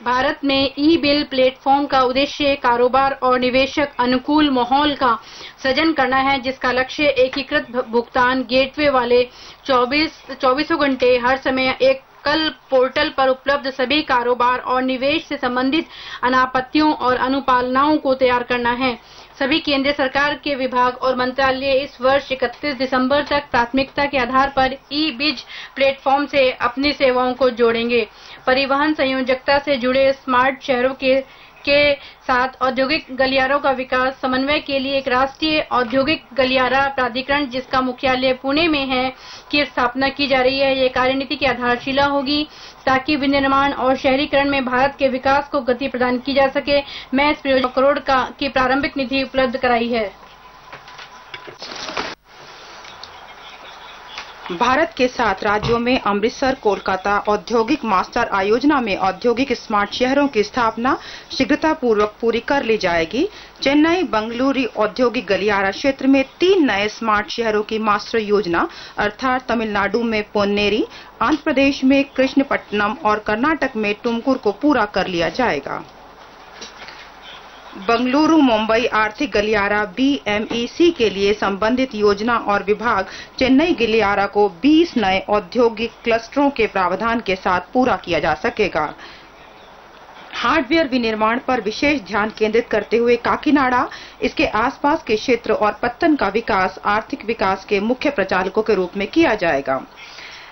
भारत में ई bill platform का उद्देश्य कारोबार और निवेशक अनुकूल माहौल का सृजन करना है, जिसका लक्ष्य एकीकृत भुगतान गेटवे वाले 24 घंटे हर समय एक कल पोर्टल पर उपलब्ध सभी कारोबार और निवेश से संबंधित अनापत्तियों और अनुपालनाओं को तैयार करना है। सभी केंद्र सरकार के विभाग और मंत्रालय इस वर्ष 31 दिसंबर तक प्राथमिकता के आधार पर ई बिज प्लेटफॉर्म से अपनी सेवाओं को जोड़ेंगे। परिवहन संयोजकता से जुड़े स्मार्ट शहरों के साथ औद्योगिक गलियारों का विकास समन्वय के लिए एक राष्ट्रीय औद्योगिक गलियारा प्राधिकरण, जिसका मुख्यालय पुणे में है, की स्थापना की जा रही है। ये कार्यनीति की आधारशिला होगी ताकि विनिर्माण और शहरीकरण में भारत के विकास को गति प्रदान की जा सके। मैं इस परियोजना करोड़ की प्रारंभिक निधि उपलब्ध कराई है। भारत के 7 राज्यों में अमृतसर कोलकाता औद्योगिक मास्टर आयोजना में औद्योगिक स्मार्ट शहरों की स्थापना शीघ्रतापूर्वक पूरी कर ली जाएगी। चेन्नई बंगलुरु औद्योगिक गलियारा क्षेत्र में 3 नए स्मार्ट शहरों की मास्टर योजना अर्थात तमिलनाडु में पोन्नेरी, आंध्र प्रदेश में कृष्णपट्टनम और कर्नाटक में टुमकुर को पूरा कर लिया जाएगा। बंगलुरु मुंबई आर्थिक गलियारा BMEC के लिए संबंधित योजना और विभाग चेन्नई गलियारा को 20 नए औद्योगिक क्लस्टरों के प्रावधान के साथ पूरा किया जा सकेगा। हार्डवेयर विनिर्माण पर विशेष ध्यान केंद्रित करते हुए काकीनाडा, इसके आसपास के क्षेत्र और पत्तन का विकास आर्थिक विकास के मुख्य प्रचालकों के रूप में किया जाएगा।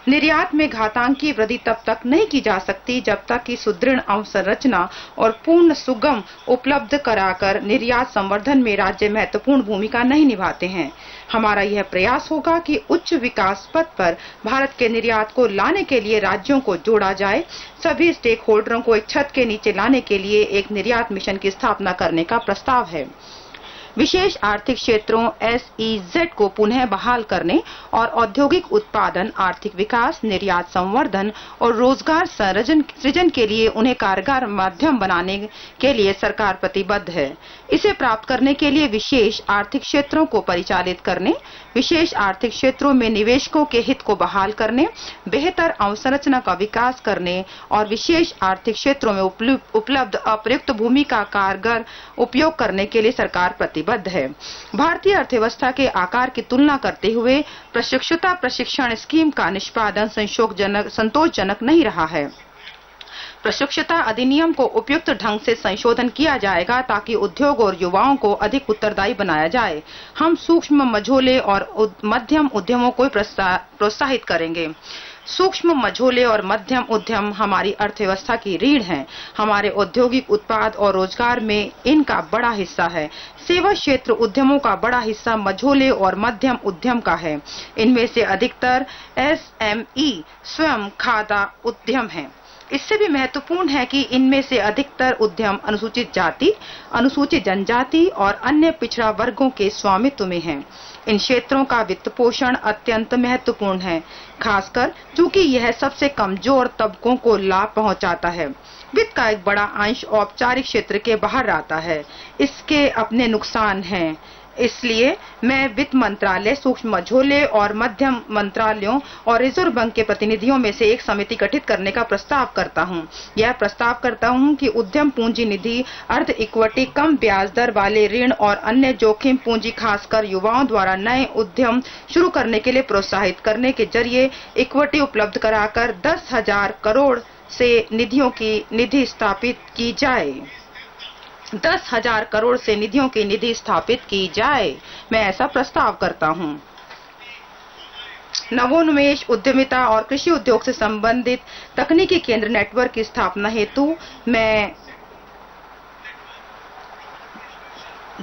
निर्यात में घातांकी वृद्धि तब तक नहीं की जा सकती जब तक कि सुदृढ़ अवसंरचना और पूर्ण सुगम उपलब्ध कराकर निर्यात संवर्धन में राज्य महत्वपूर्ण भूमिका नहीं निभाते हैं। हमारा यह प्रयास होगा कि उच्च विकास पथ पर भारत के निर्यात को लाने के लिए राज्यों को जोड़ा जाए। सभी स्टेक होल्डरों को एक छत के नीचे लाने के लिए एक निर्यात मिशन की स्थापना करने का प्रस्ताव है। विशेष आर्थिक क्षेत्रों SEZ को पुनः बहाल करने और औद्योगिक उत्पादन, आर्थिक विकास, निर्यात संवर्धन और रोजगार सृजन के लिए उन्हें कारगर माध्यम बनाने के लिए सरकार प्रतिबद्ध है। इसे प्राप्त करने के लिए विशेष आर्थिक क्षेत्रों को परिचालित करने, विशेष आर्थिक क्षेत्रों में निवेशकों के हित को बहाल करने, बेहतर अवसंरचना का विकास करने और विशेष आर्थिक क्षेत्रों में उपलब्ध अप्रयुक्त भूमि का कारगर उपयोग करने के लिए सरकार प्रतिबद्ध है। भारतीय अर्थव्यवस्था के आकार की तुलना करते हुए प्रशिक्षुता प्रशिक्षण स्कीम का निष्पादन संतोषजनक नहीं रहा है। प्रशिक्षुता अधिनियम को उपयुक्त ढंग से संशोधन किया जाएगा ताकि उद्योग और युवाओं को अधिक उत्तरदायी बनाया जाए। हम सूक्ष्म, मझोले और मध्यम उद्यमों को प्रोत्साहित करेंगे। सूक्ष्म, मझोले और मध्यम उद्यम हमारी अर्थव्यवस्था की रीढ़ हैं। हमारे औद्योगिक उत्पाद और रोजगार में इनका बड़ा हिस्सा है। सेवा क्षेत्र उद्यमों का बड़ा हिस्सा मझोले और मध्यम उद्यम का है। इनमें से अधिकतर SME स्वयं खादा उद्यम हैं। इससे भी महत्वपूर्ण है कि इनमें से अधिकतर उद्यम अनुसूचित जाति, अनुसूचित जनजाति और अन्य पिछड़ा वर्गों के स्वामित्व में हैं। इन क्षेत्रों का वित्त पोषण अत्यंत महत्वपूर्ण है, खासकर चूंकि यह सबसे कमजोर तबकों को लाभ पहुंचाता है। वित्त का एक बड़ा अंश औपचारिक क्षेत्र के बाहर आता है। इसके अपने नुकसान हैं। इसलिए मैं वित्त मंत्रालय, सूक्ष्म, मझोले और मध्यम मंत्रालयों और रिजर्व बैंक के प्रतिनिधियों में से एक समिति गठित करने का प्रस्ताव करता हूं। यह प्रस्ताव करता हूं कि उद्यम पूंजी निधि, अर्ध इक्विटी, कम ब्याज दर वाले ऋण और अन्य जोखिम पूंजी खासकर युवाओं द्वारा नए उद्यम शुरू करने के लिए प्रोत्साहित करने के जरिए इक्विटी उपलब्ध कराकर 10,000 करोड़ से निधि स्थापित की जाए। 10,000 करोड़ से निधियों की निधि स्थापित की जाए। मैं ऐसा प्रस्ताव करता हूं। नवोन्मेष, उद्यमिता और कृषि उद्योग से संबंधित तकनीकी केंद्र नेटवर्क की स्थापना हेतु मैं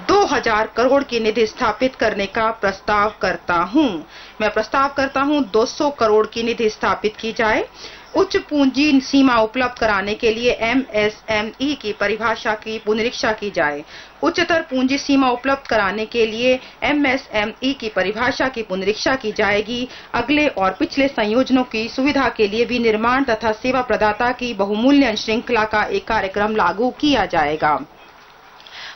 2,000 करोड़ की निधि स्थापित करने का प्रस्ताव करता हूं। मैं प्रस्ताव करता हूं 200 करोड़ की निधि स्थापित की जाए। उच्च पूंजी सीमा उपलब्ध कराने के लिए MSME की परिभाषा की पुनरीक्षा की जाए। उच्चतर पूंजी सीमा उपलब्ध कराने के लिए MSME की परिभाषा की पुनरीक्षा की जाएगी। अगले और पिछले संयोजनों की सुविधा के लिए भी निर्माण तथा सेवा प्रदाता की बहुमूल्य श्रृंखला का एक कार्यक्रम लागू किया जाएगा।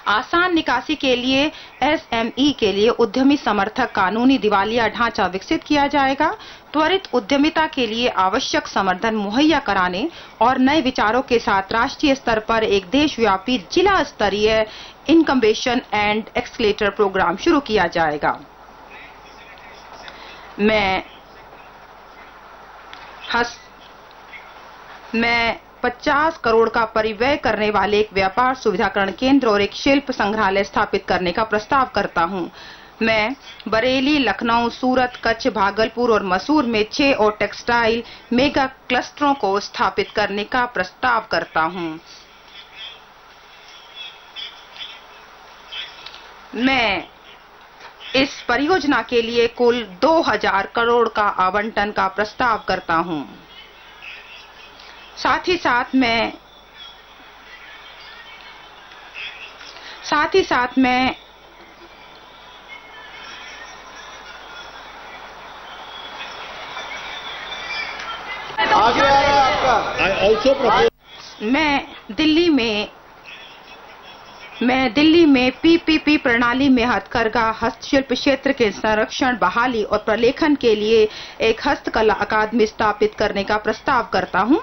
आसान निकासी के लिए SME के लिए उद्यमी समर्थक कानूनी दिवालिया ढांचा विकसित किया जाएगा। त्वरित उद्यमिता के लिए आवश्यक समर्थन मुहैया कराने और नए विचारों के साथ राष्ट्रीय स्तर पर एक देशव्यापी जिला स्तरीय इनक्यूबेशन एंड एक्सीलरेटर प्रोग्राम शुरू किया जाएगा। मैं 50 करोड़ का परिव्यय करने वाले एक व्यापार सुविधाकरण केंद्र और एक शिल्प संग्रहालय स्थापित करने का प्रस्ताव करता हूं। मैं बरेली, लखनऊ, सूरत, कच्छ, भागलपुर और मसूर में 6 और टेक्सटाइल मेगा क्लस्टरों को स्थापित करने का प्रस्ताव करता हूं। मैं इस परियोजना के लिए कुल 2000 करोड़ का आवंटन का प्रस्ताव करता हूं। साथ ही साथ मैं आगे आ रहा है आपका। मैं दिल्ली में PPP प्रणाली में हथकरघा हस्तशिल्प क्षेत्र के संरक्षण, बहाली और प्रलेखन के लिए एक हस्तकला अकादमी स्थापित करने का प्रस्ताव करता हूं।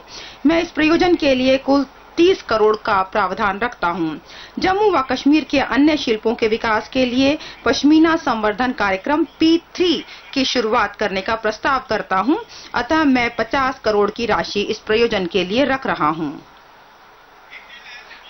मैं इस प्रयोजन के लिए कुल 30 करोड़ का प्रावधान रखता हूं। जम्मू व कश्मीर के अन्य शिल्पों के विकास के लिए पश्मीना संवर्धन कार्यक्रम P3 की शुरुआत करने का प्रस्ताव करता हूं। अतः मैं 50 करोड़ की राशि इस प्रयोजन के लिए रख रहा हूं।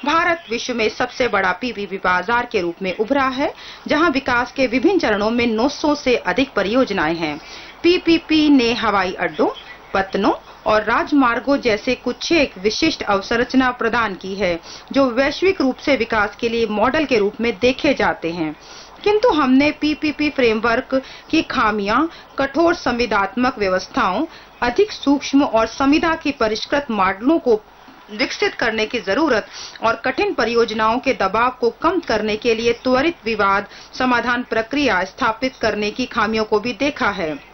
भारत विश्व में सबसे बड़ा PPP बाजार के रूप में उभरा है, जहां विकास के विभिन्न चरणों में 900 से अधिक परियोजनाएं हैं। PPP ने हवाई अड्डों, पत्तनों और राजमार्गों जैसे कुछ एक विशिष्ट अवसंरचना प्रदान की है, जो वैश्विक रूप से विकास के लिए मॉडल के रूप में देखे जाते हैं। किंतु हमने PPP फ्रेमवर्क की खामियां, कठोर संविदात्मक व्यवस्थाओं, अधिक सूक्ष्म और संविदा की परिष्कृत मॉडलों को विकसित करने की जरूरत और कठिन परियोजनाओं के दबाव को कम करने के लिए त्वरित विवाद समाधान प्रक्रिया स्थापित करने की खामियों को भी देखा है।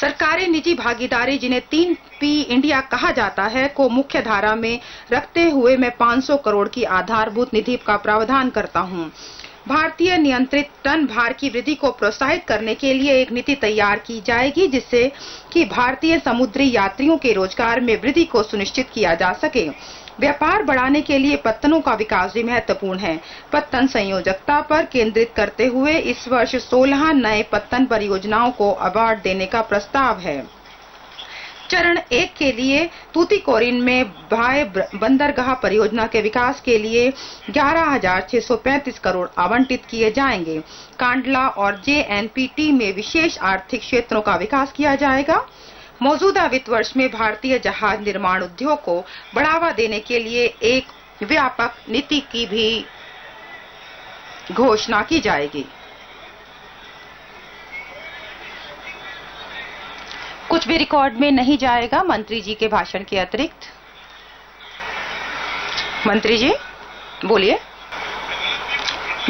सरकारी निजी भागीदारी, जिन्हें 3P इंडिया कहा जाता है, को मुख्य धारा में रखते हुए मैं 500 करोड़ की आधारभूत निधि का प्रावधान करता हूं। भारतीय नियंत्रित टन भार की वृद्धि को प्रोत्साहित करने के लिए एक नीति तैयार की जाएगी, जिससे कि भारतीय समुद्री यात्रियों के रोजगार में वृद्धि को सुनिश्चित किया जा सके। व्यापार बढ़ाने के लिए पत्तनों का विकास भी महत्वपूर्ण है। पत्तन संयोजकता पर केंद्रित करते हुए इस वर्ष 16 नए पत्तन परियोजनाओं को अवार्ड देने का प्रस्ताव है। चरण 1 के लिए तूतीकोरिन में भाय बंदरगाह परियोजना के विकास के लिए 11,635 करोड़ आवंटित किए जाएंगे। कांडला और JNPT में विशेष आर्थिक क्षेत्रों का विकास किया जाएगा। मौजूदा वित्त वर्ष में भारतीय जहाज निर्माण उद्योग को बढ़ावा देने के लिए एक व्यापक नीति की भी घोषणा की जाएगी। कुछ भी रिकॉर्ड में नहीं जाएगा मंत्री जी के भाषण के अतिरिक्त। मंत्री जी बोलिए।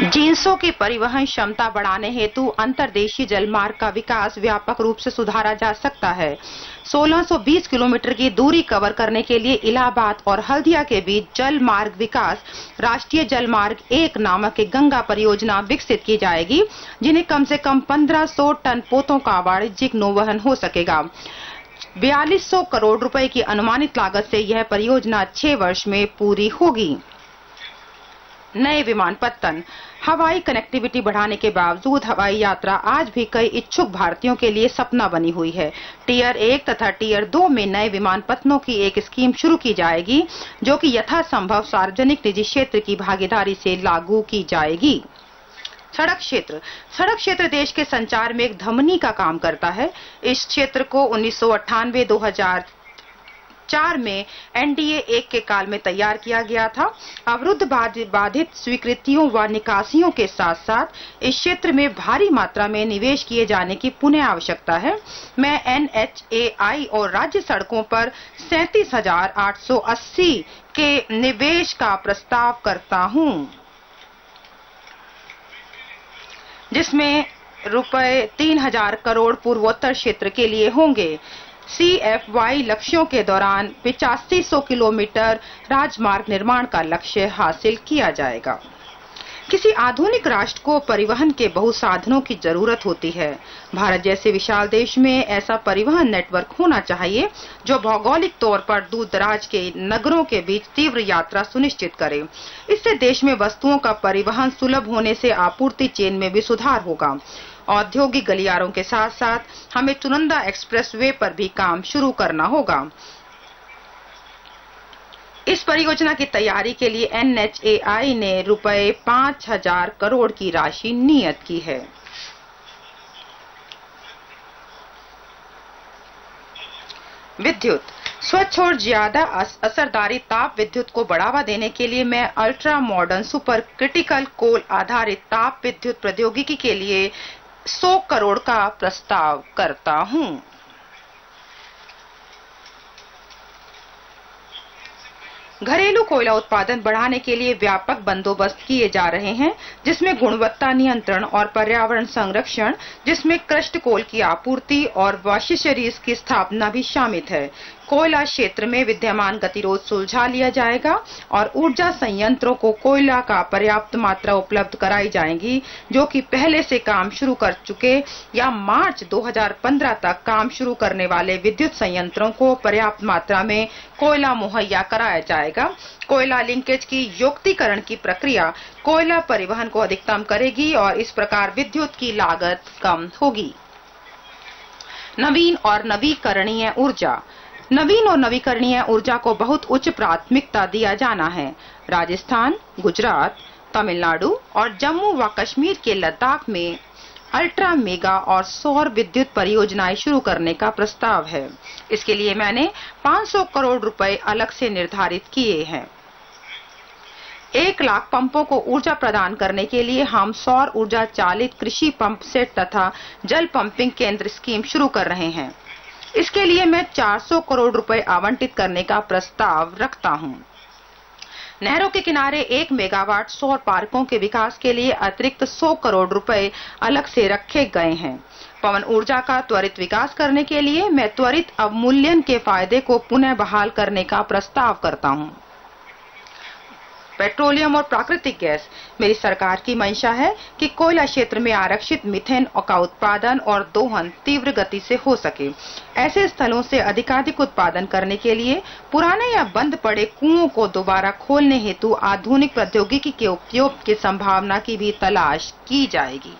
जिंसों की परिवहन क्षमता बढ़ाने हेतु अंतर्देशीय जलमार्ग का विकास व्यापक रूप से सुधारा जा सकता है। 1620 किलोमीटर की दूरी कवर करने के लिए इलाहाबाद और हल्दिया के बीच जल मार्ग विकास राष्ट्रीय जलमार्ग 1 नामक एक गंगा परियोजना विकसित की जाएगी, जिन्हें कम से कम 1500 टन पोतों का वाणिज्यिक नौवहन हो सकेगा। 4200 करोड़ रुपए की अनुमानित लागत से यह परियोजना 6 वर्ष में पूरी होगी। नए विमानपत्तन। हवाई कनेक्टिविटी बढ़ाने के बावजूद हवाई यात्रा आज भी कई इच्छुक भारतीयों के लिए सपना बनी हुई है। टियर 1 तथा टियर 2 में नए विमानपत्तनों की एक स्कीम शुरू की जाएगी, जो कि यथासंभव सार्वजनिक निजी क्षेत्र की भागीदारी से लागू की जाएगी। सड़क क्षेत्र देश के संचार में एक धमनी का काम करता है। इस क्षेत्र को 1998-2004 में NDA 1 के काल में तैयार किया गया था। अवरुद्ध बाधित स्वीकृतियों व निकासियों के साथ साथ इस क्षेत्र में भारी मात्रा में निवेश किए जाने की पुनः आवश्यकता है। मैं NHAI और राज्य सड़कों पर 37,880 के निवेश का प्रस्ताव करता हूं, जिसमें रुपए 3,000 करोड़ पूर्वोत्तर क्षेत्र के लिए होंगे। CFY लक्ष्यों के दौरान 8500 किलोमीटर राजमार्ग निर्माण का लक्ष्य हासिल किया जाएगा। किसी आधुनिक राष्ट्र को परिवहन के बहु साधनों की जरूरत होती है। भारत जैसे विशाल देश में ऐसा परिवहन नेटवर्क होना चाहिए जो भौगोलिक तौर पर दूर दराज के नगरों के बीच तीव्र यात्रा सुनिश्चित करे। इससे देश में वस्तुओं का परिवहन सुलभ होने से आपूर्ति चेन में भी सुधार होगा। औद्योगिक गलियारों के साथ साथ हमें चुनिंदा एक्सप्रेसवे पर भी काम शुरू करना होगा। इस परियोजना की तैयारी के लिए NHAI ने रुपए 5,000 करोड़ की राशि नियत की है। विद्युत स्वच्छ और ज्यादा असरदारी ताप विद्युत को बढ़ावा देने के लिए मैं अल्ट्रा मॉडर्न सुपर क्रिटिकल कोल आधारित ताप विद्युत प्रौद्योगिकी के लिए 100 करोड़ का प्रस्ताव करता हूं। घरेलू कोयला उत्पादन बढ़ाने के लिए व्यापक बंदोबस्त किए जा रहे हैं, जिसमें गुणवत्ता नियंत्रण और पर्यावरण संरक्षण, जिसमें क्रस्ट कोल की आपूर्ति और वॉशरीज की स्थापना भी शामिल है। कोयला क्षेत्र में विद्यमान गतिरोध सुलझा लिया जाएगा और ऊर्जा संयंत्रों को कोयला का पर्याप्त मात्रा उपलब्ध कराई जाएगी, जो कि पहले से काम शुरू कर चुके या मार्च 2015 तक काम शुरू करने वाले विद्युत संयंत्रों को पर्याप्त मात्रा में कोयला मुहैया कराया जाएगा। कोयला लिंकेज की युक्तिकरण की प्रक्रिया कोयला परिवहन को अधिकतम करेगी और इस प्रकार विद्युत की लागत कम होगी। नवीन और नवीकरणीय ऊर्जा। नवीन और नवीकरणीय ऊर्जा को बहुत उच्च प्राथमिकता दिया जाना है। राजस्थान, गुजरात, तमिलनाडु और जम्मू व कश्मीर के लद्दाख में अल्ट्रा मेगा और सौर विद्युत परियोजनाएं शुरू करने का प्रस्ताव है। इसके लिए मैंने 500 करोड़ रुपए अलग से निर्धारित किए हैं। 1 लाख पंपों को ऊर्जा प्रदान करने के लिए हम सौर ऊर्जा चालित कृषि पंप सेट तथा जल पंपिंग केंद्र स्कीम शुरू कर रहे हैं। इसके लिए मैं 400 करोड़ रुपए आवंटित करने का प्रस्ताव रखता हूं। नहरों के किनारे 1 मेगावाट सौर पार्कों के विकास के लिए अतिरिक्त 100 करोड़ रुपए अलग से रखे गए हैं। पवन ऊर्जा का त्वरित विकास करने के लिए मैं त्वरित अवमूल्यन के फायदे को पुनः बहाल करने का प्रस्ताव करता हूं। पेट्रोलियम और प्राकृतिक गैस। मेरी सरकार की मंशा है कि कोयला क्षेत्र में आरक्षित मीथेन का उत्पादन और दोहन तीव्र गति से हो सके। ऐसे स्थलों से अधिकाधिक उत्पादन करने के लिए पुराने या बंद पड़े कुओं को दोबारा खोलने हेतु आधुनिक प्रौद्योगिकी के उपयोग की संभावना की भी तलाश की जाएगी।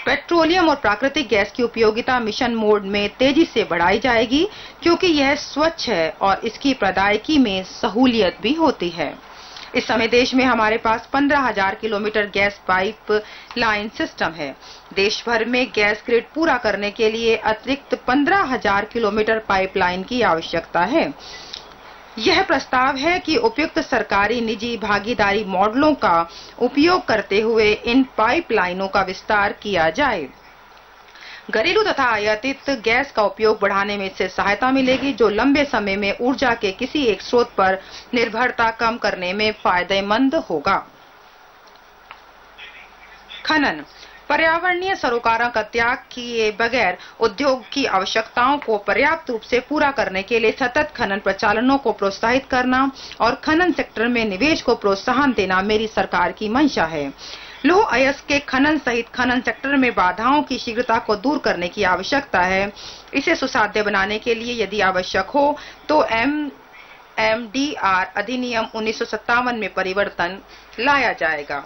पेट्रोलियम और प्राकृतिक गैस की उपयोगिता मिशन मोड में तेजी से बढ़ाई जाएगी, क्योंकि यह स्वच्छ है और इसकी प्रदायकी में सहूलियत भी होती है। इस समय देश में हमारे पास 15,000 kilometre gas pipe line system है। देश भर में गैस ग्रिड पूरा करने के लिए अतिरिक्त 15,000 किलोमीटर पाइपलाइन की आवश्यकता है। यह प्रस्ताव है कि उपयुक्त सरकारी निजी भागीदारी मॉडलों का उपयोग करते हुए इन पाइपलाइनों का विस्तार किया जाए। घरेलू तथा आयातित गैस का उपयोग बढ़ाने में इससे सहायता मिलेगी, जो लंबे समय में ऊर्जा के किसी एक स्रोत पर निर्भरता कम करने में फायदेमंद होगा। खनन। पर्यावरणीय सरोकारों का त्याग किए बगैर उद्योग की आवश्यकताओं को पर्याप्त रूप से पूरा करने के लिए सतत खनन प्रचालनों को प्रोत्साहित करना और खनन सेक्टर में निवेश को प्रोत्साहन देना मेरी सरकार की मंशा है। लौह अयस्क के खनन सहित खनन सेक्टर में बाधाओं की शीघ्रता को दूर करने की आवश्यकता है। इसे सुसाध्य बनाने के लिए यदि आवश्यक हो तो MDR अधिनियम 1957 में परिवर्तन लाया जाएगा।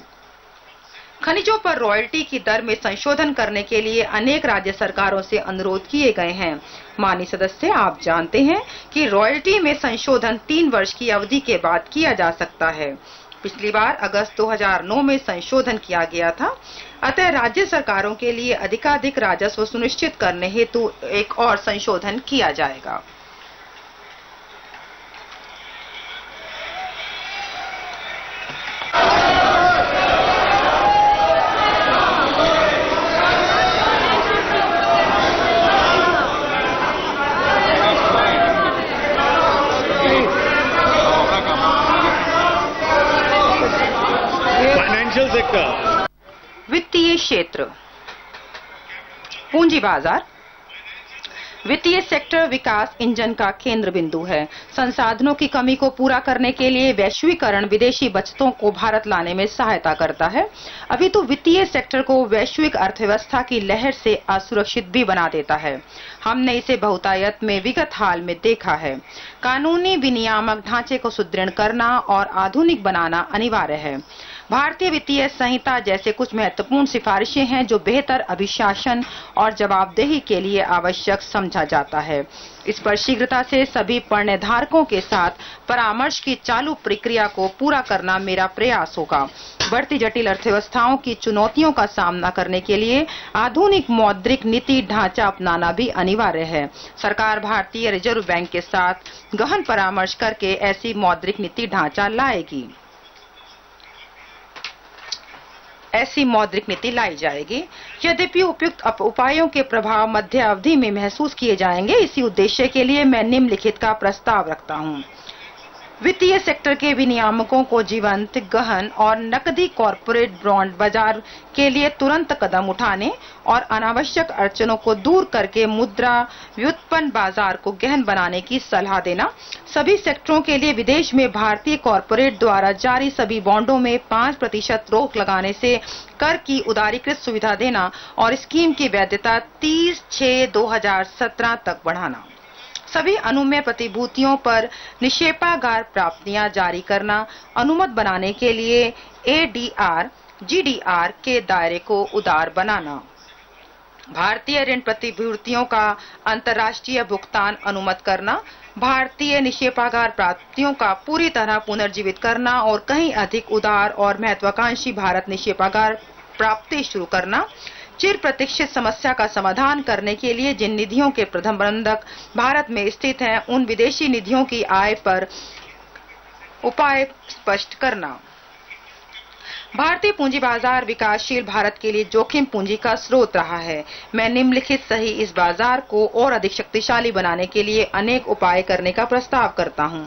खनिजों पर रॉयल्टी की दर में संशोधन करने के लिए अनेक राज्य सरकारों से अनुरोध किए गए हैं। माननीय सदस्य, आप जानते हैं कि रॉयल्टी में संशोधन 3 वर्ष की अवधि के बाद किया जा सकता है। पिछली बार अगस्त 2009 में संशोधन किया गया था। अतः राज्य सरकारों के लिए अधिकाधिक राजस्व सुनिश्चित करने हेतु एक और संशोधन किया जाएगा। वित्तीय क्षेत्र। पूंजी बाजार। वित्तीय सेक्टर विकास इंजन का केंद्र बिंदु है। संसाधनों की कमी को पूरा करने के लिए वैश्वीकरण विदेशी बचतों को भारत लाने में सहायता करता है। अभी तो वित्तीय सेक्टर को वैश्विक अर्थव्यवस्था की लहर से असुरक्षित भी बना देता है। हमने इसे बहुतायत में विगत हाल में देखा है। कानूनी विनियामक ढांचे को सुदृढ़ करना और आधुनिक बनाना अनिवार्य है। भारतीय वित्तीय संहिता जैसे कुछ महत्वपूर्ण सिफारिशें हैं जो बेहतर अभिशासन और जवाबदेही के लिए आवश्यक समझा जाता है। इस पर शीघ्रता से सभी पण्यधारकों के साथ परामर्श की चालू प्रक्रिया को पूरा करना मेरा प्रयास होगा। बढ़ती जटिल अर्थव्यवस्थाओं की चुनौतियों का सामना करने के लिए आधुनिक मौद्रिक नीति ढांचा अपनाना भी अनिवार्य है। सरकार भारतीय रिजर्व बैंक के साथ गहन परामर्श करके ऐसी मौद्रिक नीति ढांचा लाएगी। ऐसी मौद्रिक नीति लाई जाएगी। यद्यपि उपयुक्त उपायों के प्रभाव मध्य अवधि में महसूस किए जाएंगे। इसी उद्देश्य के लिए मैं निम्नलिखित का प्रस्ताव रखता हूं। वित्तीय सेक्टर के विनियामकों को जीवंत, गहन और नकदी कॉर्पोरेट बॉन्ड बाजार के लिए तुरंत कदम उठाने और अनावश्यक अड़चनों को दूर करके मुद्रा व्युत्पन्न बाजार को गहन बनाने की सलाह देना। सभी सेक्टरों के लिए विदेश में भारतीय कॉर्पोरेट द्वारा जारी सभी बॉन्डों में 5% रोक लगाने से कर की उदारीकृत सुविधा देना और स्कीम की वैधता 30/6/2017 तक बढ़ाना। सभी अनुमेय प्रतिभूतियों पर निक्षेपागार प्राप्तियां जारी करना। अनुमत बनाने के लिए ADR, GDR के दायरे को उदार बनाना। भारतीय ऋण प्रतिभूतियों का अंतर्राष्ट्रीय भुगतान अनुमत करना। भारतीय निक्षेपागार प्राप्तियों का पूरी तरह पुनर्जीवित करना और कहीं अधिक उदार और महत्वाकांक्षी भारत निक्षेपागार प्राप्ति शुरू करना। चिर प्रतीक्षित समस्या का समाधान करने के लिए जिन निधियों के प्रबंधक भारत में स्थित हैं, उन विदेशी निधियों की आय पर उपाय स्पष्ट करना। भारतीय पूंजी बाजार विकासशील भारत के लिए जोखिम पूंजी का स्रोत रहा है। मैं निम्नलिखित सही इस बाजार को और अधिक शक्तिशाली बनाने के लिए अनेक उपाय करने का प्रस्ताव करता हूं।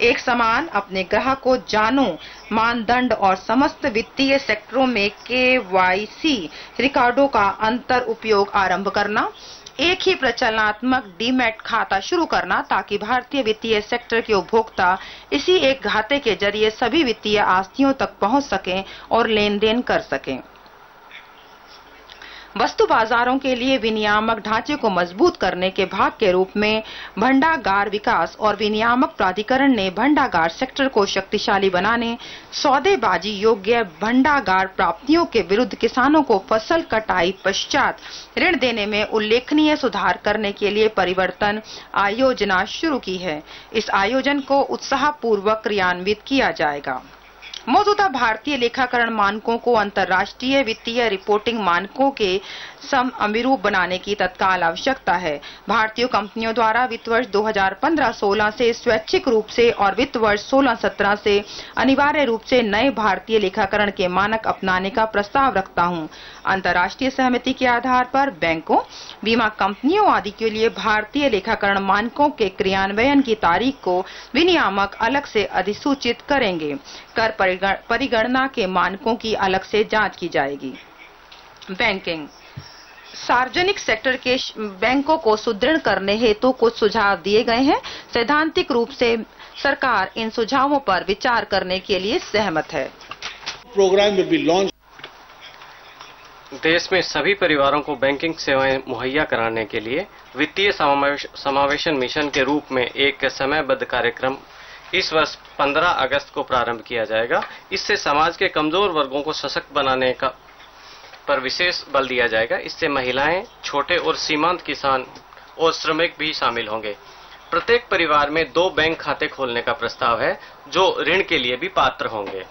एक समान अपने ग्राहक को जानो मानदंड और समस्त वित्तीय सेक्टरों में KYC रिकॉर्डों का अंतर उपयोग आरंभ करना। एक ही प्रचलनात्मक डीमैट खाता शुरू करना ताकि भारतीय वित्तीय सेक्टर के उपभोक्ता इसी एक खाते के जरिए सभी वित्तीय आस्तियों तक पहुंच सकें और लेन देन कर सकें। वस्तु बाजारों के लिए विनियामक ढांचे को मजबूत करने के भाग के रूप में भंडागार विकास और विनियामक प्राधिकरण ने भंडागार सेक्टर को शक्तिशाली बनाने, सौदेबाजी योग्य भंडागार प्राप्तियों के विरुद्ध किसानों को फसल कटाई पश्चात ऋण देने में उल्लेखनीय सुधार करने के लिए परिवर्तन आयोजना शुरू की है। इस आयोजन को उत्साहपूर्वक क्रियान्वित किया जाएगा। मौजूदा भारतीय लेखाकरण मानकों को अंतर्राष्ट्रीय वित्तीय रिपोर्टिंग मानकों के समअनुरूप बनाने की तत्काल आवश्यकता है। भारतीय कंपनियों द्वारा वित्त वर्ष 2015-16 से स्वैच्छिक रूप से और वित्त वर्ष 16-17 से अनिवार्य रूप से नए भारतीय लेखाकरण के मानक अपनाने का प्रस्ताव रखता हूं। अंतर्राष्ट्रीय सहमति के आधार पर बैंकों, बीमा कंपनियों आदि के लिए भारतीय लेखाकरण मानकों के क्रियान्वयन की तारीख को विनियामक अलग से अधिसूचित करेंगे। कर परिगणना के मानकों की अलग से जांच की जाएगी। बैंकिंग सार्वजनिक सेक्टर के बैंकों को सुदृढ़ करने हेतु कुछ सुझाव दिए गए हैं। सैद्धांतिक रूप से सरकार इन सुझावों पर विचार करने के लिए सहमत है। Programme will be launch. देश में सभी परिवारों को बैंकिंग सेवाएं मुहैया कराने के लिए वित्तीय समावेशन मिशन के रूप में एक समयबद्ध कार्यक्रम इस वर्ष 15 अगस्त को प्रारंभ किया जाएगा। इससे समाज के कमजोर वर्गों को सशक्त बनाने का पर विशेष बल दिया जाएगा। इससे महिलाएं, छोटे और सीमांत किसान और श्रमिक भी शामिल होंगे। प्रत्येक परिवार में 2 बैंक खाते खोलने का प्रस्ताव है जो ऋण के लिए भी पात्र होंगे।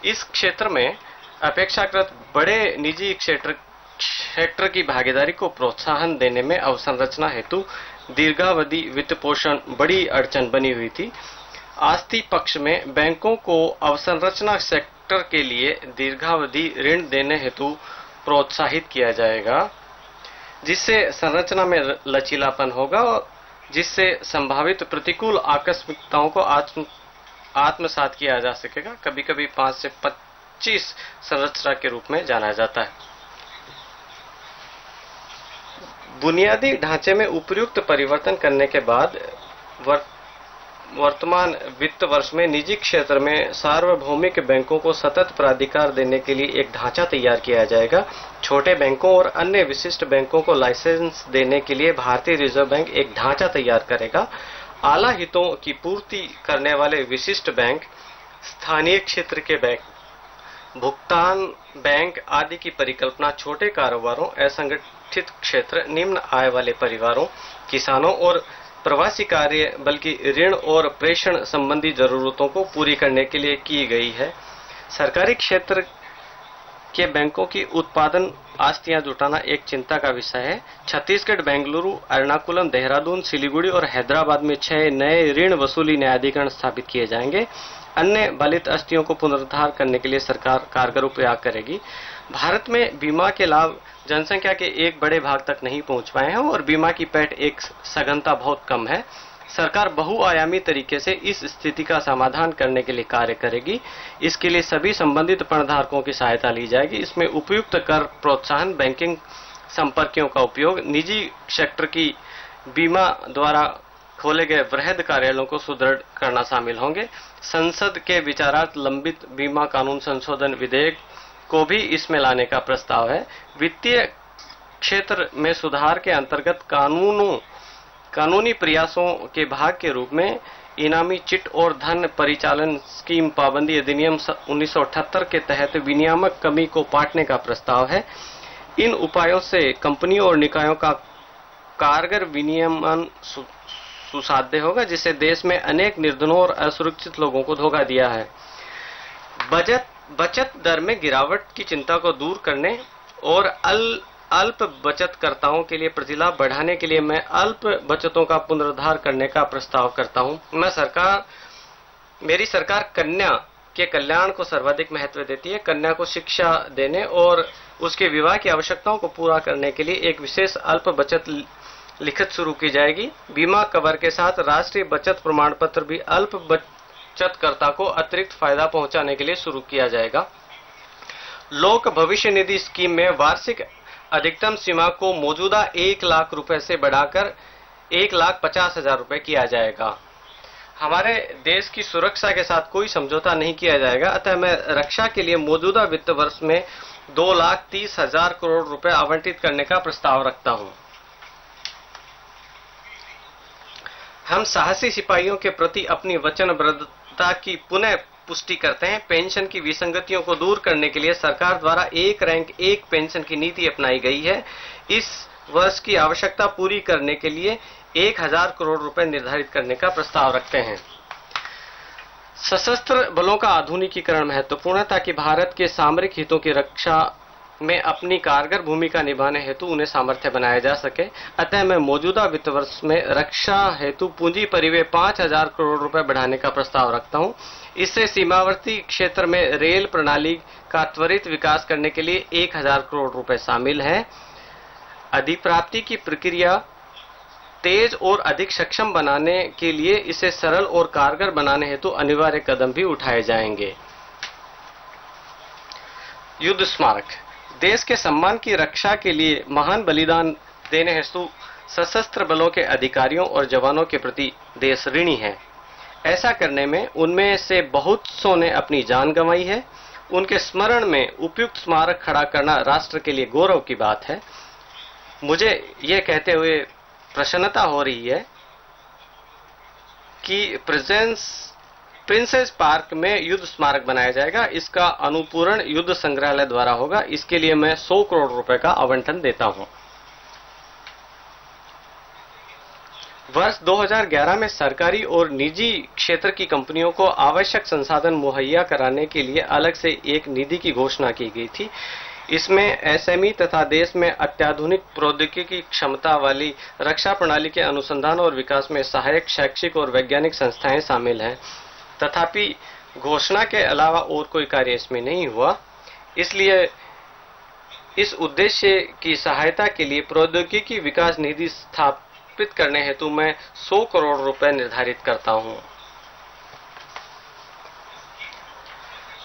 इस क्षेत्र में अपेक्षाकृत बड़े निजी सेक्टर की भागीदारी को प्रोत्साहन देने में अवसंरचना हेतु दीर्घावधि वित्त पोषण बड़ी अड़चन बनी हुई थी। आस्ती पक्ष में बैंकों को अवसंरचना सेक्टर के लिए दीर्घावधि ऋण देने हेतु प्रोत्साहित किया जाएगा, जिससे संरचना में लचीलापन होगा और जिससे संभावित प्रतिकूल आकस्मिकताओं को आत्मसात किया जा सकेगा। कभी कभी 5 से 25 संरचना के रूप में जाना जाता है। बुनियादी ढांचे में उपयुक्त परिवर्तन करने के बाद वर्तमान वित्त वर्ष में निजी क्षेत्र में सार्वभौमिक बैंकों को सतत प्राधिकार देने के लिए एक ढांचा तैयार किया जाएगा। छोटे बैंकों और अन्य विशिष्ट बैंकों को लाइसेंस देने के लिए भारतीय रिजर्व बैंक एक ढांचा तैयार करेगा। आला हितों की पूर्ति करने वाले विशिष्ट बैंक, स्थानीय क्षेत्र के बैंक, भुगतान बैंक आदि की परिकल्पना छोटे कारोबारों, असंगठित क्षेत्र, निम्न आय वाले परिवारों, किसानों और प्रवासी कार्य बल्कि ऋण और प्रेषण संबंधी जरूरतों को पूरी करने के लिए की गई है। सरकारी क्षेत्र के बैंकों की उत्पादन आस्तियां जुटाना एक चिंता का विषय है। छत्तीसगढ़, बेंगलुरु, एर्नाकुलम, देहरादून, सिलीगुड़ी और हैदराबाद में 6 नए ऋण वसूली न्यायाधिकरण स्थापित किए जाएंगे। अन्य बालित अस्थियों को पुनरुद्धार करने के लिए सरकार कारगर उपाय करेगी। भारत में बीमा के लाभ जनसंख्या के एक बड़े भाग तक नहीं पहुंच पाए हैं और बीमा की पैठ एक सघनता बहुत कम है। सरकार बहुआयामी तरीके से इस स्थिति का समाधान करने के लिए कार्य करेगी। इसके लिए सभी संबंधित पणधारकों की सहायता ली जाएगी। इसमें उपयुक्त कर प्रोत्साहन, बैंकिंग संपर्कों का उपयोग, निजी सेक्टर की बीमा द्वारा खोले गए वृहद कार्यालयों को सुदृढ़ करना शामिल होंगे। संसद के विचारार्थ लंबित बीमा कानून संशोधन विधेयक को भी इसमें लाने का प्रस्ताव है। वित्तीय क्षेत्र में सुधार के अंतर्गत कानूनी प्रयासों के भाग के रूप में इनामी चिट और धन परिचालन स्कीम पाबंदी अधिनियम 1978 के तहत विनियामक कमी को पाटने का प्रस्ताव है। इन उपायों से कंपनियों और निकायों का कारगर विनियमन सुसाध्य होगा, जिससे देश में अनेक निर्धनों और असुरक्षित लोगों को धोखा दिया है। बचत दर में गिरावट की चिंता को दूर करने और अल्प बचतकर्ताओं के लिए प्रतिलाभ बढ़ाने के लिए मैं अल्प बचतों का पुनरुद्धार करने का प्रस्ताव करता हूं। मेरी सरकार कन्या के कल्याण को सर्वाधिक महत्व देती है। कन्या को शिक्षा देने और उसके विवाह की आवश्यकताओं को पूरा करने के लिए एक विशेष अल्प बचत लिखित शुरू की जाएगी। बीमा कवर के साथ राष्ट्रीय बचत प्रमाण पत्र भी अल्प बचतकर्ता को अतिरिक्त फायदा पहुंचाने के लिए शुरू किया जाएगा। लोक भविष्य निधि स्कीम में वार्षिक अधिकतम सीमा को मौजूदा 1 लाख रुपए से बढ़ाकर 1,50,000 रुपए किया जाएगा। हमारे देश की सुरक्षा के साथ कोई समझौता नहीं किया जाएगा, अतः मैं रक्षा के लिए मौजूदा वित्त वर्ष में 2,30,000 करोड़ रुपए आवंटित करने का प्रस्ताव रखता हूं। हम साहसी सिपाहियों के प्रति अपनी वचनबद्धता की पुनः पुष्टि करते हैं। पेंशन की विसंगतियों को दूर करने के लिए सरकार द्वारा एक रैंक एक पेंशन की नीति अपनाई गई है। इस वर्ष की आवश्यकता पूरी करने के लिए 1,000 करोड़ रुपए निर्धारित करने का प्रस्ताव रखते हैं। सशस्त्र बलों का आधुनिकीकरण महत्वपूर्ण है ताकि भारत के सामरिक हितों की रक्षा में अपनी कारगर भूमिका निभाने हेतु उन्हें सामर्थ्य बनाया जा सके। अतः मैं मौजूदा वित्त वर्ष में रक्षा हेतु पूंजी परिव्यय 5,000 करोड़ रुपए बढ़ाने का प्रस्ताव रखता हूं। इससे सीमावर्ती क्षेत्र में रेल प्रणाली का त्वरित विकास करने के लिए 1,000 करोड़ रुपए शामिल है। अधिप्राप्ति की प्रक्रिया तेज और अधिक सक्षम बनाने के लिए इसे सरल और कारगर बनाने हेतु अनिवार्य कदम भी उठाए जाएंगे। युद्ध स्मारक देश के सम्मान की रक्षा के लिए महान बलिदान देने हेतु सशस्त्र बलों के अधिकारियों और जवानों के प्रति देश ऋणी है। ऐसा करने में उनमें से बहुत सौ ने अपनी जान गंवाई है। उनके स्मरण में उपयुक्त स्मारक खड़ा करना राष्ट्र के लिए गौरव की बात है। मुझे यह कहते हुए प्रसन्नता हो रही है कि प्रिंसेस पार्क में युद्ध स्मारक बनाया जाएगा। इसका अनुपूरण युद्ध संग्रहालय द्वारा होगा। इसके लिए मैं 100 करोड़ रुपए का आवंटन देता हूं। वर्ष 2011 में सरकारी और निजी क्षेत्र की कंपनियों को आवश्यक संसाधन मुहैया कराने के लिए अलग से एक निधि की घोषणा की गई थी। इसमें एसएमई तथा देश में अत्याधुनिक प्रौद्योगिकी क्षमता वाली रक्षा प्रणाली के अनुसंधान और विकास में सहायक शैक्षिक और वैज्ञानिक संस्थाएं शामिल हैं। तथापि घोषणा के अलावा और कोई कार्य इसमें नहीं हुआ। इसलिए इस उद्देश्य की सहायता के लिए प्रौद्योगिकी विकास निधि स्थापित करने हेतु मैं 100 करोड़ रुपए निर्धारित करता हूं।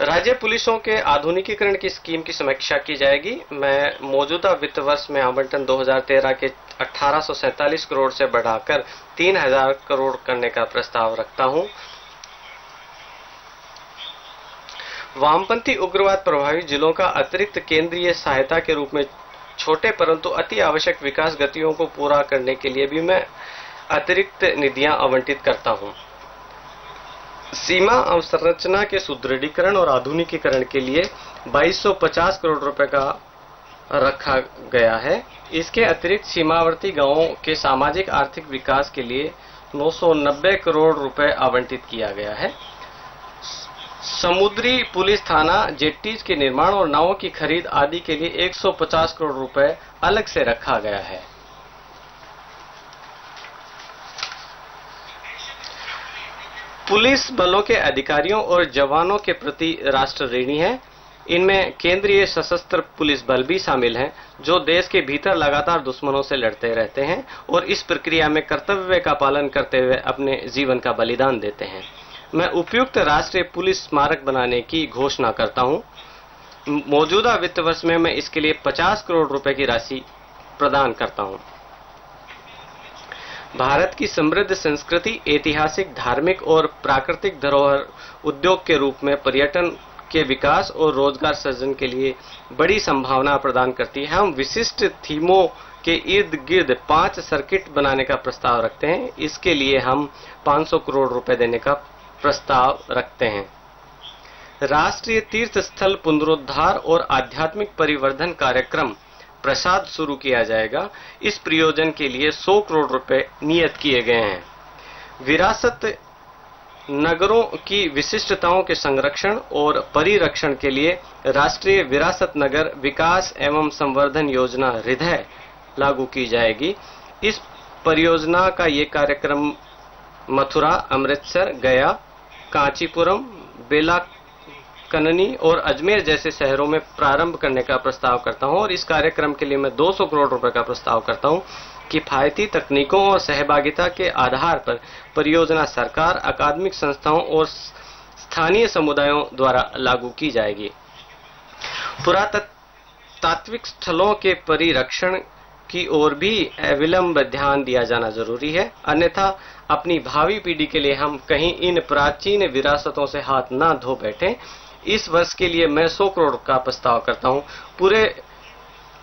राज्य पुलिसों के आधुनिकीकरण की स्कीम की समीक्षा की जाएगी। मैं मौजूदा वित्त वर्ष में आवंटन 2013 के 1847 करोड़ से बढ़ाकर 3000 करोड़ करने का प्रस्ताव रखता हूं। वामपंथी उग्रवाद प्रभावित जिलों का अतिरिक्त केंद्रीय सहायता के रूप में छोटे परंतु अति आवश्यक विकास गतियों को पूरा करने के लिए भी मैं अतिरिक्त निधियां आवंटित करता हूं। सीमा अवसंरचना के सुदृढ़ीकरण और आधुनिकीकरण के लिए 2250 करोड़ रुपए का रखा गया है। इसके अतिरिक्त सीमावर्ती गांवों के सामाजिक आर्थिक विकास के लिए 990 करोड़ रुपए आवंटित किया गया है। समुद्री पुलिस थाना, जेट्टीज के निर्माण और नावों की खरीद आदि के लिए 150 करोड़ रुपए अलग से रखा गया है। पुलिस बलों के अधिकारियों और जवानों के प्रति राष्ट्र ऋणी है। इनमें केंद्रीय सशस्त्र पुलिस बल भी शामिल हैं, जो देश के भीतर लगातार दुश्मनों से लड़ते रहते हैं और इस प्रक्रिया में कर्तव्य का पालन करते हुए अपने जीवन का बलिदान देते हैं। मैं उपयुक्त राष्ट्रीय पुलिस स्मारक बनाने की घोषणा करता हूं। मौजूदा वित्त वर्ष में मैं इसके लिए 50 करोड़ रुपए की राशि प्रदान करता हूं। भारत की समृद्ध संस्कृति, ऐतिहासिक, धार्मिक और प्राकृतिक धरोहर उद्योग के रूप में पर्यटन के विकास और रोजगार सृजन के लिए बड़ी संभावना प्रदान करती है। हम विशिष्ट थीमों के इर्द गिर्द 5 सर्किट बनाने का प्रस्ताव रखते हैं। इसके लिए हम 500 करोड़ रुपए देने का प्रस्ताव रखते हैं। राष्ट्रीय तीर्थ स्थल पुनरुद्धार और आध्यात्मिक परिवर्धन कार्यक्रम प्रसाद शुरू किया जाएगा। इस प्रयोजन के लिए 100 करोड़ रुपए नियत किए गए हैं। विरासत नगरों की विशिष्टताओं के संरक्षण और परिरक्षण के लिए राष्ट्रीय विरासत नगर विकास एवं संवर्धन योजना हृदय लागू की जाएगी। इस परियोजना का ये कार्यक्रम मथुरा, अमृतसर, गया, कांचीपुरम, बेलाकननी और अजमेर जैसे शहरों में प्रारंभ करने का प्रस्ताव करता हूं और इस कार्यक्रम के लिए मैं 200 करोड़ रुपए का प्रस्ताव करता हूं। किफायती तकनीकों और सहभागिता के आधार पर परियोजना सरकार, अकादमिक संस्थाओं और स्थानीय समुदायों द्वारा लागू की जाएगी। पुरातात्विक स्थलों के परिरक्षण की ओर भी अविलंब ध्यान दिया जाना जरूरी है, अन्यथा अपनी भावी पीढ़ी के लिए हम कहीं इन प्राचीन विरासतों से हाथ ना धो बैठें। इस वर्ष के लिए मैं 100 करोड़ का प्रस्ताव करता हूं। पूरे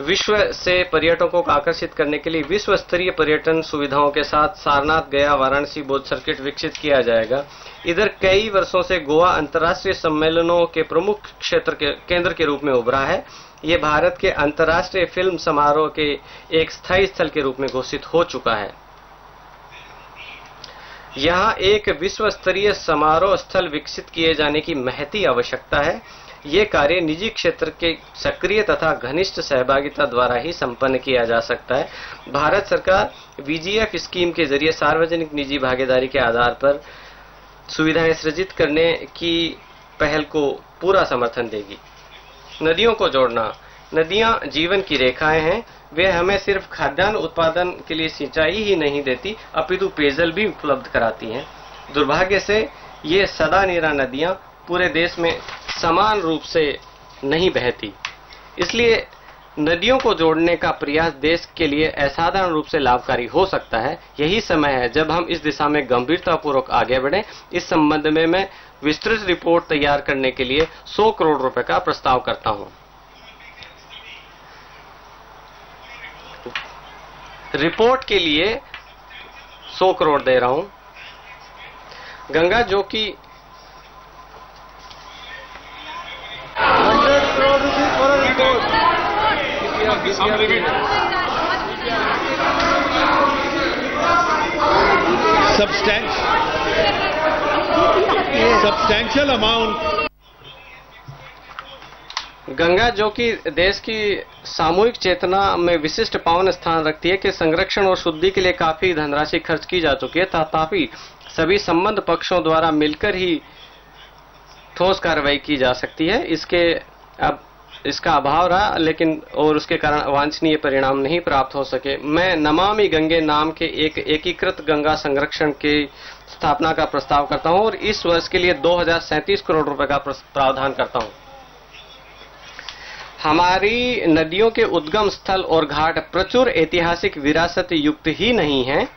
विश्व से पर्यटकों को आकर्षित करने के लिए विश्व स्तरीय पर्यटन सुविधाओं के साथ सारनाथ, गया, वाराणसी, बौद्ध सर्किट विकसित किया जाएगा। इधर कई वर्षों से गोवा अंतर्राष्ट्रीय सम्मेलनों के प्रमुख केंद्र के रूप में उभरा है। ये भारत के अंतर्राष्ट्रीय फिल्म समारोह के एक स्थायी स्थल के रूप में घोषित हो चुका है। यहाँ एक विश्व स्तरीय समारोह स्थल विकसित किए जाने की महती आवश्यकता है। ये कार्य निजी क्षेत्र के सक्रिय तथा घनिष्ठ सहभागिता द्वारा ही संपन्न किया जा सकता है। भारत सरकार VGF स्कीम के जरिए सार्वजनिक निजी भागीदारी के आधार पर सुविधाएं सृजित करने की पहल को पूरा समर्थन देगी। नदियों को जोड़ना। नदियां जीवन की रेखाएं हैं। वे हमें सिर्फ खाद्यान्न उत्पादन के लिए सिंचाई ही नहीं देती, अपितु पेयजल भी उपलब्ध कराती हैं। दुर्भाग्य से ये सदा नीरा नदियां पूरे देश में समान रूप से नहीं बहती। इसलिए नदियों को जोड़ने का प्रयास देश के लिए असाधारण रूप से लाभकारी हो सकता है। यही समय है जब हम इस दिशा में गंभीरतापूर्वक आगे बढ़ें। इस संबंध में मैं विस्तृत रिपोर्ट तैयार करने के लिए 100 करोड़ रुपए का प्रस्ताव करता हूं। रिपोर्ट के लिए 100 करोड़ दे रहा हूं। गंगा जो कि 100 crore rupees for a report. Substantial amount. Ganga जो कि देश की सामूहिक चेतना में विशिष्ट पावन स्थान रखती है, के संरक्षण और शुद्धि के लिए काफी धनराशि खर्च की जा चुकी है, तथापि सभी संबद्ध पक्षों द्वारा मिलकर ही ठोस कार्रवाई की जा सकती है। इसका अभाव रहा, लेकिन और उसके कारण वांछनीय परिणाम नहीं प्राप्त हो सके। मैं नमामि गंगे नाम के एक एकीकृत गंगा संरक्षण के स्थापना का प्रस्ताव करता हूं और इस वर्ष के लिए 2037 करोड़ रुपए का प्रावधान करता हूं। हमारी नदियों के उद्गम स्थल और घाट प्रचुर ऐतिहासिक विरासत युक्त ही नहीं हैं,